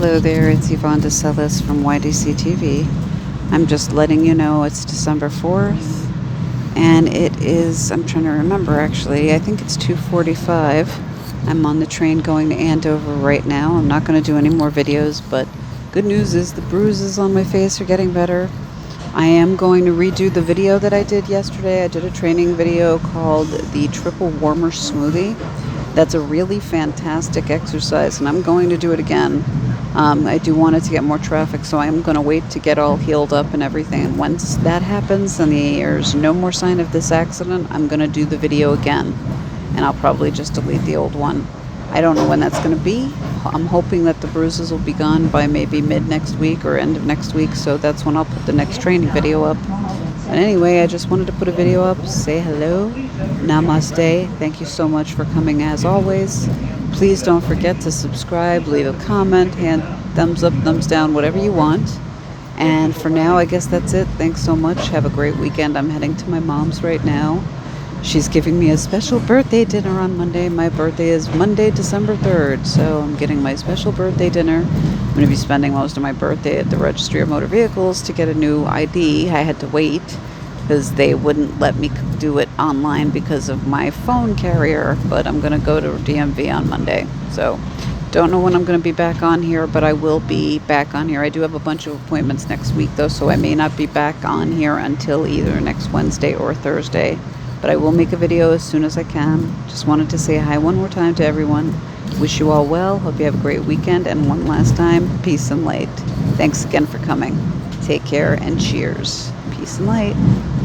Hello there, it's Yvonne DeCellis from YDC TV. I'm just letting you know it's December 4th, and it is, I'm trying to remember actually, I think it's 2:45. I'm on the train going to Andover right now. I'm not going to do any more videos, but good news is the bruises on my face are getting better. I am going to redo the video that I did yesterday. I did a training video called the Triple Warmer Smoothie. That's a really fantastic exercise, and I'm going to do it again. I do want it to get more traffic, so I'm going to wait to get all healed up and everything. And once that happens and there's no more sign of this accident, I'm going to do the video again. And I'll probably just delete the old one. I don't know when that's going to be. I'm hoping that the bruises will be gone by maybe mid next week or end of next week, so that's when I'll put the next training video up. And anyway, I just wanted to put a video up, say hello, namaste. Thank you so much for coming as always. Please don't forget to subscribe, leave a comment, hand thumbs up, thumbs down, whatever you want. And for now, I guess that's it. Thanks so much. Have a great weekend. I'm heading to my mom's right now. She's giving me a special birthday dinner on Monday. My birthday is Monday, December 3rd, so I'm getting my special birthday dinner. I'm going to be spending most of my birthday at the Registry of Motor Vehicles to get a new ID. I had to wait because they wouldn't let me do it online because of my phone carrier, but I'm going to go to DMV on Monday. So don't know when I'm going to be back on here, but I will be back on here. I do have a bunch of appointments next week, though, so I may not be back on here until either next Wednesday or Thursday. But I will make a video as soon as I can. Just wanted to say hi one more time to everyone. Wish you all well. Hope you have a great weekend. And one last time, peace and light. Thanks again for coming. Take care and cheers. Peace and light.